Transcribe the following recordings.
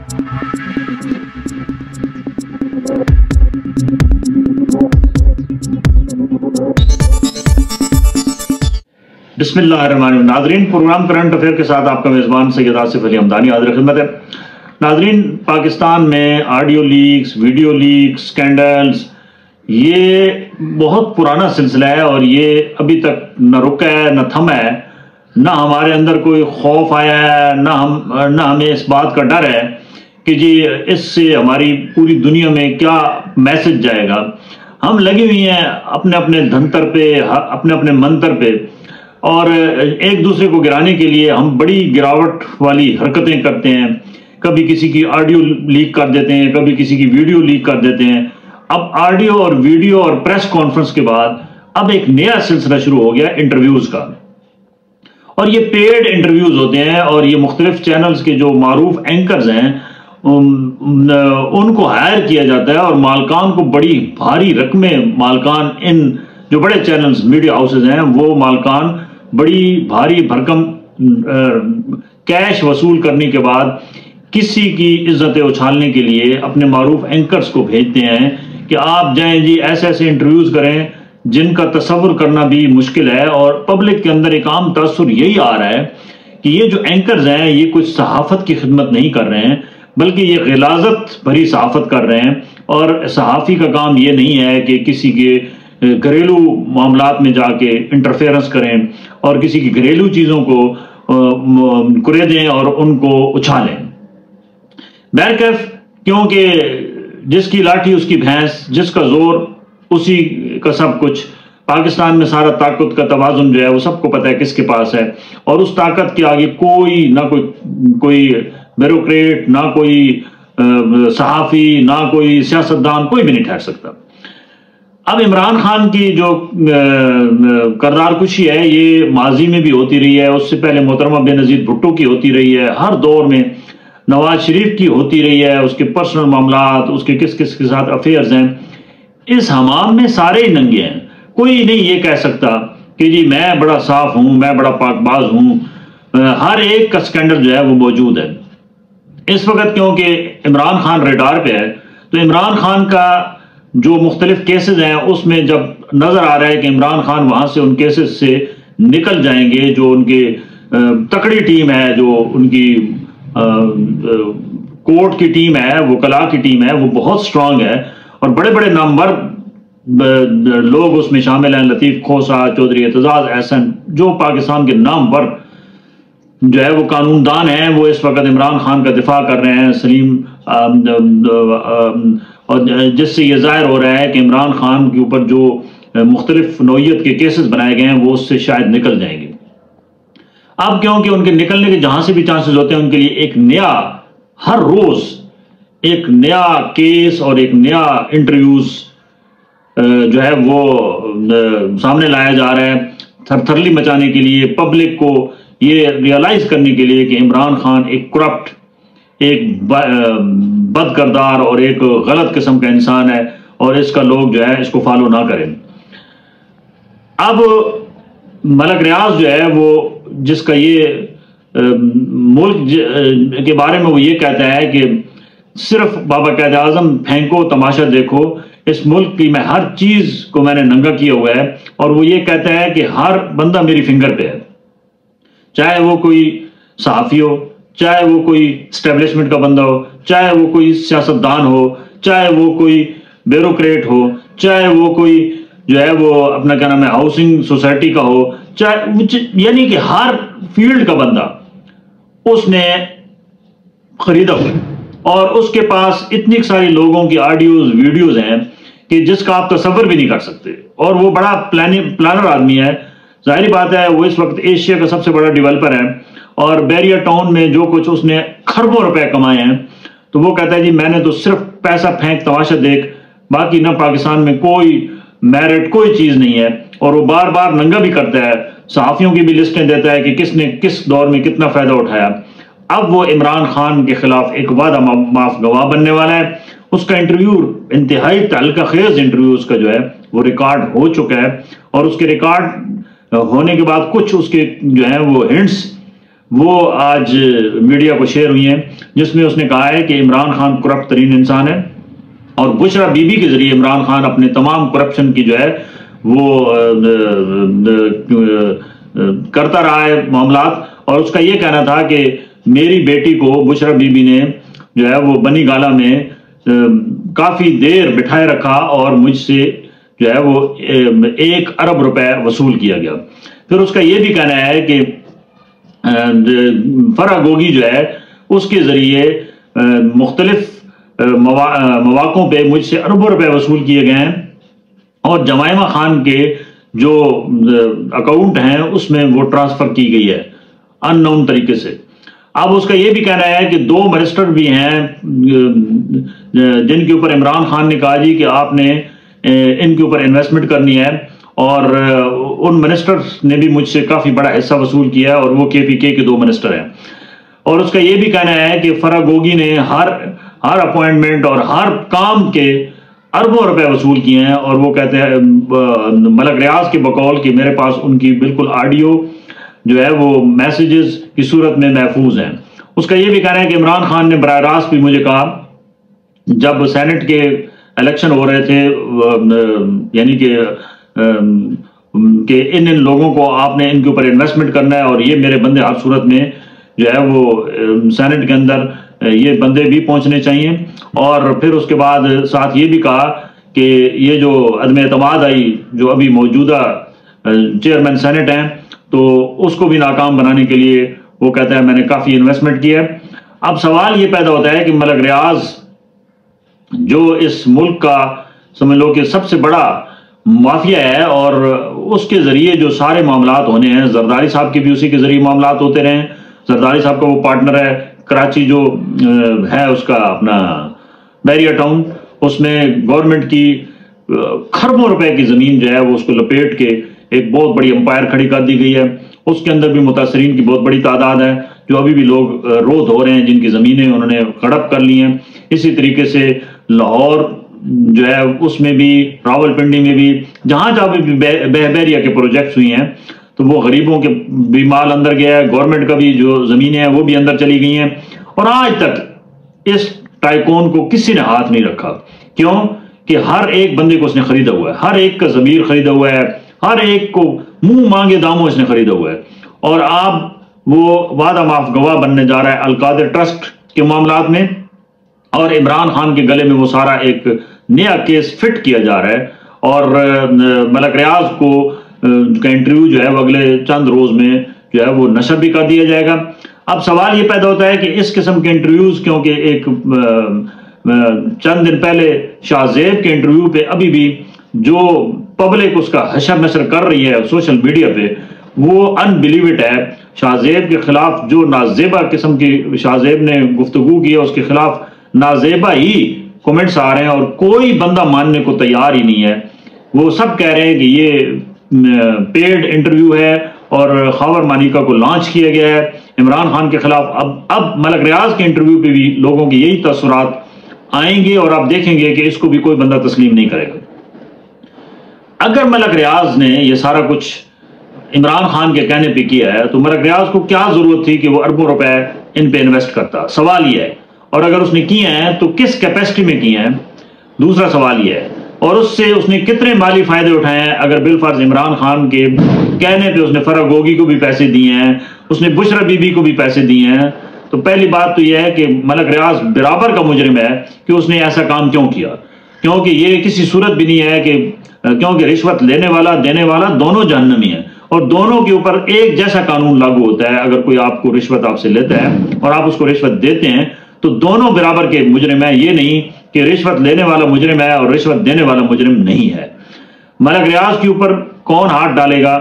بسم اللہ الرحمن الرحیم. ناظرین، پروگرام کرنٹ افیئر کے ساتھ آپ کا میزبان سید آصف علی حمدانی حاضر خدمت ہے. ناظرین، پاکستان میں audio leaks, video leaks, scandals یہ بہت پرانا سلسلہ ہے اور یہ ابھی تک نہ رکا ہے نہ تھما ہے. نہ ہمارے اندر کوئی خوف آیا ہے، نہ ہمیں اس بات کا ڈر ہے کہ جی اس سے ہماری پوری دنیا میں کیا میسج جائے گا. ہم لگی ہوئی ہیں اپنے اپنے دھنتر پہ، اپنے اپنے منتر پہ، اور ایک دوسرے کو گرانے کے لیے ہم بڑی گراوٹ والی حرکتیں کرتے ہیں. کبھی کسی کی آڈیو لیک کر دیتے ہیں، کبھی کسی کی ویڈیو لیک کر دیتے ہیں. اب آڈیو اور ویڈیو اور پریس کانفرنس کے بعد اب ایک نیا سلسلہ شروع ہو گیا انٹرویوز کا، اور یہ پیڈ انٹرویوز ہوتے ہیں اور یہ مختلف چینلز کے جو معروف اینکرز ہیں ان کو ہائر کیا جاتا ہے، اور مالکان کو بڑی بھاری رقمیں، مالکان ان جو بڑے چینلز میڈیا ہاؤسز ہیں وہ مالکان بڑی بھاری بھرکم کیش وصول کرنے کے بعد کسی کی عزتیں اچھالنے کے لیے اپنے معروف اینکرز کو بھیجتے ہیں کہ آپ جائیں جی ایسے ایسے انٹرویوز کریں جن کا تصور کرنا بھی مشکل ہے. اور پبلک کے اندر ایک عام تاثر یہی آ رہا ہے کہ یہ جو اینکرز ہیں یہ کچھ صحافت کی خدمت نہیں کر رہے ہیں، بلکہ یہ غلاظت بھری صحافت کر رہے ہیں. اور صحافی کا کام یہ نہیں ہے کہ کسی کے گھریلو معاملات میں جا کے انٹرفیئرنس کریں اور کسی کی گھریلو چیزوں کو کریدیں اور ان کو اچھالیں. بہرکیف، کیونکہ جس کی لاٹھی اس کی بھینس، جس کا زور اسی کا سب کچھ. پاکستان میں سارا طاقت کا توازن جو ہے وہ سب کو پتہ ہے کس کے پاس ہے، اور اس طاقت کے آگے کوئی نہ کوئی بیوروکریٹ، نہ کوئی صحافی، نہ کوئی سیاستدان، کوئی بھی نہیں ٹھہر سکتا. اب عمران خان کی جو کردار کشی ہے یہ ماضی میں بھی ہوتی رہی ہے، اس سے پہلے محترمہ بےنظیر بھٹو کی ہوتی رہی ہے، ہر دور میں نواز شریف کی ہوتی رہی ہے. اس کے پرسنل معاملات، اس کے کس کس کے ساتھ افیئرز ہیں. اس حمام میں سارے ہی ننگے ہیں. کوئی نہیں یہ کہہ سکتا کہ جی میں بڑا صاف ہوں، میں بڑا پاک باز ہوں. ہر ایک کا سکینڈل جو ہے وہ موجود ہے اس وقت. کیونکہ عمران خان ریڈار پہ ہے تو عمران خان کا جو مختلف کیسز ہیں اس میں جب نظر آ رہا ہے کہ عمران خان وہاں سے ان کیسز سے نکل جائیں گے، جو ان کے تکڑی ٹیم ہے، جو ان کی کورٹ کی ٹیم ہے، وکلاء کی ٹیم ہے، وہ بہت سٹرونگ ہے اور بڑے بڑے نامور لوگ اس میں شامل ہیں. لطیف کھوسہ، چودھری اعتزاز احسن، جو پاکستان کے نامور جو ہے وہ قانون دان ہیں، وہ اس وقت عمران خان کا دفاع کر رہے ہیں. سلیم، اور جس سے یہ ظاہر ہو رہا ہے کہ عمران خان کے اوپر جو مختلف نوعیت کے کیسز بنائے گئے ہیں وہ اس سے شاید نکل جائیں گے. اب کیونکہ ان کے نکلنے کے جہاں سے بھی چانسز ہوتے ہیں ان کے لیے ایک نیا، ہر روز ایک نیا کیس اور ایک نیا انٹرویوز جو ہے وہ سامنے لایا جا رہا ہے، تھر تھرلی مچانے کے لیے، پبلک کو یہ ریئلائز کرنے کے لیے کہ عمران خان ایک کرپٹ، ایک بد کردار اور ایک غلط قسم کا انسان ہے اور اس کا لوگ جو ہے اس کو فالو نہ کریں. اب ملک ریاض جو ہے وہ جس کا یہ ملک کے بارے میں وہ یہ کہتا ہے کہ صرف بابا قائد اعظم پھینکو تماشا دیکھو، اس ملک کی میں ہر چیز کو میں نے ننگا کیا ہوا ہے. اور وہ یہ کہتا ہے کہ ہر بندہ میری فنگر پہ ہے، چاہے وہ کوئی صحافی ہو، چاہے وہ کوئی اسٹیبلشمنٹ کا بندہ ہو، چاہے وہ کوئی سیاستدان ہو، چاہے وہ کوئی بیوروکریٹ ہو، چاہے وہ کوئی جو ہے وہ اپنا کیا نام ہے ہاؤسنگ سوسائٹی کا ہو، یعنی کہ ہر فیلڈ کا بندہ اس نے خریدا ہوا ہے. اور اس کے پاس اتنی ساری لوگوں کی آڈیوز، ویڈیوز ہیں کہ جس کا آپ تصور بھی نہیں کر سکتے. اور وہ بڑا پلانر آدمی ہے. ظاہری بات ہے وہ اس وقت ایشیا کا سب سے بڑا ڈیولپر ہے، اور بیریا ٹاؤن میں جو کچھ اس نے خربوں روپے کمائے ہیں، تو وہ کہتا ہے جی میں نے تو صرف پیسہ پھینک تماشا دیکھ، باقی نہ پاکستان میں کوئی میرٹ، کوئی چیز نہیں ہے. اور وہ بار بار ننگا بھی کرتا ہے، صحافیوں کی بھی لسٹیں دیتا ہے کہ کس نے کس دور میں کتنا فائدہ اٹھایا. اب وہ عمران خان کے خلاف ایک وعدہ معاف گواہ بننے والا ہے. اس کا انٹرویو انتہائی تعلقہ خیز انٹرویو اس کا جو ہے وہ ریکارڈ ہو چکا ہے، اور اس کے ریکارڈ ہونے کے بعد کچھ اس کے جو ہیں وہ ہنٹس وہ آج میڈیا کو شیئر ہوئی ہیں، جس میں اس نے کہا ہے کہ عمران خان کرپٹ ترین انسان ہے، اور بشرا بی بی کے ذریعے عمران خان اپنے تمام کرپشن کی جو ہے وہ کرتا رہا ہے معاملات، اور اس کا یہ کہنا تھا کہ میری بیٹی کو بشرا بی بی نے جو ہے وہ بنی گالا میں کافی دیر بٹھائے رکھا اور مجھ سے جو ہے وہ 1 ارب روپے وصول کیا گیا۔ پھر اس کا یہ بھی کہنا ہے کہ فرح گوگی جو ہے اس کے ذریعے مختلف مواقعوں پہ مجھ سے اربوں روپے وصول کیے گئے ہیں، اور جمائمہ خان کے جو اکاؤنٹ ہیں اس میں وہ ٹرانسفر کی گئی ہے ان نون طریقے سے۔ اب اس کا یہ بھی کہنا ہے کہ 2 منسٹر بھی ہیں جن کے اوپر عمران خان نے کہا جی کہ آپ نے ان کے اوپر انویسٹمنٹ کرنی ہے، اور ان منسٹرز نے بھی مجھ سے کافی بڑا حصہ وصول کیا ہے، اور وہ کے پی کے 2 منسٹر ہیں۔ اور اس کا یہ بھی کہنا ہے کہ فرح گوگی نے ہر اپوائنٹمنٹ اور ہر کام کے اربوں روپے وصول کیے ہیں، اور وہ کہتے ہیں ملک ریاض کے بقول کہ میرے پاس ان کی بالکل آڈیو جو ہے وہ میسیجز کی صورت میں محفوظ ہیں۔ اس کا یہ بھی کہنا ہے کہ عمران خان نے براہ راست بھی مجھے کہا جب سینٹ کے الیکشن ہو رہے تھے، یعنی کہ ان لوگوں کو آپ نے ان کے اوپر انویسٹمنٹ کرنا ہے، اور یہ میرے بندے ہر صورت میں جو ہے وہ سینٹ کے اندر یہ بندے بھی پہنچنے چاہیے۔ اور پھر اس کے بعد ساتھ یہ بھی کہا کہ یہ جو عدم اعتماد آئی جو ابھی موجودہ چیئرمین سینٹ ہیں، تو اس کو بھی ناکام بنانے کے لیے وہ کہتا ہے میں نے کافی انویسٹمنٹ کیا ہے۔ اب سوال یہ پیدا ہوتا ہے کہ ملک ریاض جو اس ملک کا سمجھ لو کہ سب سے بڑا مافیا ہے، اور اس کے ذریعے جو سارے معاملات ہونے ہیں، زرداری صاحب کے بھی اسی کے ذریعے معاملات ہوتے رہے ہیں۔ زرداری صاحب کا وہ پارٹنر ہے کراچی جو ہے اس کا اپنا بیریا ٹاؤن، اس میں گورنمنٹ کی کھربوں روپے کی زمین جو ہے وہ اس کو لپیٹ کے ایک بہت بڑی امپائر کھڑی کر دی گئی ہے۔ اس کے اندر بھی متاثرین کی بہت بڑی تعداد ہے جو ابھی بھی لوگ رو دھو رہے ہیں، جن کی زمینیں انہوں نے ہڑپ کر لی ہیں۔ اسی طریقے سے لاہور جو ہے اس میں بھی، راول پنڈی میں بھی، جہاں جہاں بھی بحریہ کے پروجیکٹس ہوئی ہیں تو وہ غریبوں کے بھی مال اندر گیا ہے، گورنمنٹ کا بھی جو زمینیں ہیں وہ بھی اندر چلی گئی ہیں، اور آج تک اس ٹائکون کو کسی نے ہاتھ نہیں رکھا۔ کیوں کہ ہر ایک بندے کو اس نے خریدا ہوا ہے، ہر ایک کا ضمیر خریدا ہوا ہے، ہر ایک کو منہ مانگے داموں اس نے خریدا ہوا ہے، اور اب وہ وعدہ معاف گواہ بننے جا رہا ہے القادر ٹرسٹ کے معاملات میں، اور عمران خان کے گلے میں وہ سارا ایک نیا کیس فٹ کیا جا رہا ہے، اور ملک ریاض کو کا انٹرویو جو ہے وہ اگلے چند روز میں جو ہے وہ نشر بھی کر دیا جائے گا۔ اب سوال یہ پیدا ہوتا ہے کہ اس قسم کے انٹرویوز، کیونکہ ایک چند دن پہلے شاہ زیب کے انٹرویو پہ ابھی بھی جو پبلک اس کا حشر نشر کر رہی ہے سوشل میڈیا پہ، وہ ان بلیوڈ ہے۔ شاہ زیب کے خلاف جو نازیبہ قسم کی شاہ زیب نے گفتگو کی ہے، اس کے خلاف نازیبہ ہی کومنٹس آ رہے ہیں، اور کوئی بندہ ماننے کو تیار ہی نہیں ہے۔ وہ سب کہہ رہے ہیں کہ یہ پیڈ انٹرویو ہے، اور خاور مانیکا کو لانچ کیا گیا ہے عمران خان کے خلاف۔ اب ملک ریاض کے انٹرویو پہ بھی لوگوں کی یہی تاثرات آئیں گے، اور آپ دیکھیں گے کہ اس کو بھی کوئی بندہ تسلیم نہیں کرے گا۔ اگر ملک ریاض نے یہ سارا کچھ عمران خان کے کہنے پہ کیا ہے تو ملک ریاض کو کیا ضرورت تھی کہ وہ اربوں روپے ان پہ انویسٹ کرتا؟ سوال یہ ہے، اور اگر اس نے کیے ہیں تو کس کیپیسٹی میں کیے ہیں؟ دوسرا سوال یہ ہے، اور اس سے اس نے کتنے مالی فائدے اٹھائے ہیں؟ اگر بالفرض عمران خان کے کہنے پہ اس نے فرح گوگی کو بھی پیسے دیے ہیں، اس نے بشرا بی بی کو بھی پیسے دیے ہیں، تو پہلی بات تو یہ ہے کہ ملک ریاض برابر کا مجرم ہے کہ اس نے ایسا کام کیوں کیا، کیونکہ یہ کسی صورت بھی نہیں ہے کہ کیونکہ رشوت لینے والا دینے والا دونوں جہنمی ہیں، اور دونوں کے اوپر ایک جیسا قانون لاگو ہوتا ہے۔ اگر کوئی آپ کو رشوت آپ سے لیتا ہے اور آپ اس کو رشوت دیتے ہیں تو دونوں برابر کے مجرم ہیں، یہ نہیں کہ رشوت لینے والا مجرم ہے اور رشوت دینے والا مجرم نہیں ہے۔ ملک ریاض کے اوپر کون ہاتھ ڈالے گا،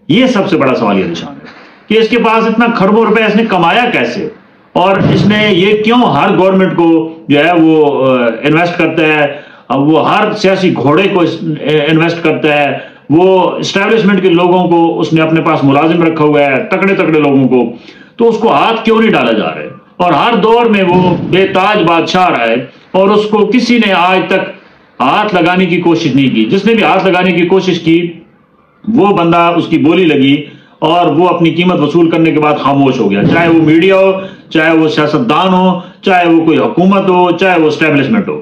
یہ سب سے بڑا سوال یہ نشان ہے کہ اس کے پاس اتنا کھربوں روپے اس نے کمایا کیسے، اور اس نے یہ کیوں ہر گورنمنٹ کو جو ہے وہ انویسٹ کرتا ہے، وہ ہر سیاسی گھوڑے کو انویسٹ کرتا ہے، وہ اسٹیبلشمنٹ کے لوگوں کو اس نے اپنے پاس ملازم رکھا ہوا ہے، تکڑے تکڑے لوگوں کو، تو اس کو ہاتھ کیوں نہیں ڈالا جا رہا ہے؟ اور ہر دور میں وہ بے تاج بادشاہ رہا ہے، اور اس کو کسی نے آج تک ہاتھ لگانے کی کوشش نہیں کی۔ جس نے بھی ہاتھ لگانے کی کوشش کی وہ بندہ اس کی بولی لگی، اور وہ اپنی قیمت وصول کرنے کے بعد خاموش ہو گیا، چاہے وہ میڈیا ہو، چاہے وہ سیاستدان ہو، چاہے وہ کوئی حکومت ہو، چاہے وہ اسٹیبلشمنٹ ہو۔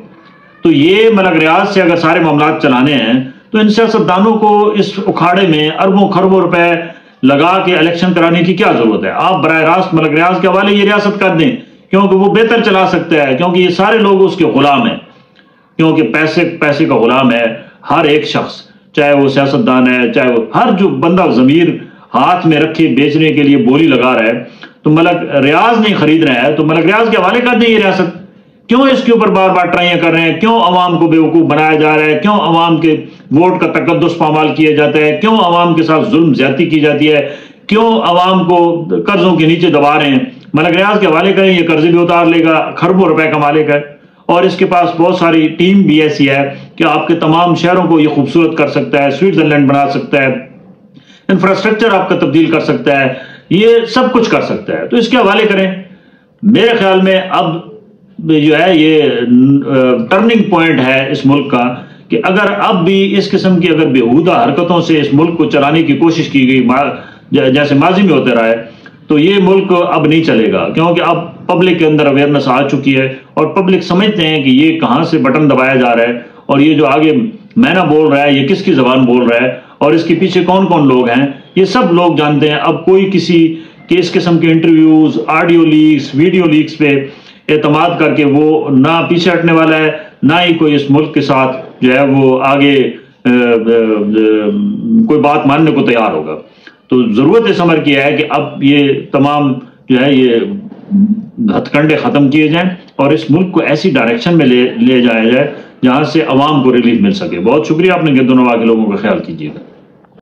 تو یہ ملک ریاض سے اگر سارے معاملات چلانے ہیں تو ان سیاستدانوں کو اس اکھاڑے میں اربوں خربوں روپے لگا کے الیکشن کرانے کی کیا ضرورت ہے؟ آپ براہ راست ملک ریاض کے حوالے یہ ریاست کر دیں، کیونکہ وہ بہتر چلا سکتا ہے، کیونکہ یہ سارے لوگ اس کے غلام ہیں، کیونکہ پیسے کا غلام ہے ہر ایک شخص، چاہے وہ سیاستدان ہے، چاہے وہ ہر جو بندہ ضمیر ہاتھ میں رکھے بیچنے کے لیے بولی لگا رہا ہے، تو ملک ریاض نہیں خرید رہا ہے تو ملک ریاض کے حوالے کر دیں یہ ریاست۔ کیوں اس کے اوپر بار بار ٹرائیاں کر رہے ہیں؟ کیوں عوام کو بیوقوف بنایا جا رہا ہے؟ کیوں عوام کے ووٹ کا تقدس پامال کیا جاتا ہے؟ کیوں عوام کے ساتھ ظلم زیادتی کی جاتی ہے؟ کیوں عوام کو قرضوں کے نیچے دبا رہے ہیں؟ ملک ریاض کے حوالے کریں، یہ قرضے بھی اتار لے گا، خربوں روپے کا مالک ہے، اور اس کے پاس بہت ساری ٹیم بھی ایسی ہے کہ آپ کے تمام شہروں کو یہ خوبصورت کر سکتا ہے، سوئٹزرلینڈ بنا سکتا ہے، انفراسٹرکچر آپ کا تبدیل کر سکتا ہے، یہ سب کچھ کر سکتا ہے۔ تو اس کے حوالے کریں۔ میرے خیال میں اب جو ہے یہ ٹرننگ پوائنٹ ہے اس ملک کا، کہ اگر اب بھی اس قسم کی اگر بیہودہ حرکتوں سے اس ملک کو چلانے کی کوشش کی گئی جیسے ماضی میں ہوتے رہا ہے، تو یہ ملک اب نہیں چلے گا، کیونکہ اب پبلک کے اندر اویئرنس آ چکی ہے اور پبلک سمجھتے ہیں کہ یہ کہاں سے بٹن دبایا جا رہا ہے، اور یہ جو آگے مینا بول رہا ہے یہ کس کی زبان بول رہا ہے، اور اس کے پیچھے کون کون لوگ ہیں، یہ سب لوگ جانتے ہیں۔ اب کوئی کسی کے اس قسم کے interviews, audio leaks, video leaks پہ اعتماد کر کے وہ نہ پیچھے ہٹنے والا ہے، نہ ہی کوئی اس ملک کے ساتھ جو ہے وہ آگے کوئی بات ماننے کو تیار ہوگا۔ تو ضرورت اس امر کی ہے کہ اب یہ تمام جو ہے یہ ہتھ کنڈے ختم کیے جائیں اور اس ملک کو ایسی ڈائریکشن میں لے جایا جائے جہاں سے عوام کو ریلیف مل سکے۔ بہت شکریہ، اپنے گرد و نواح کے لوگوں کا خیال کیجیے گا۔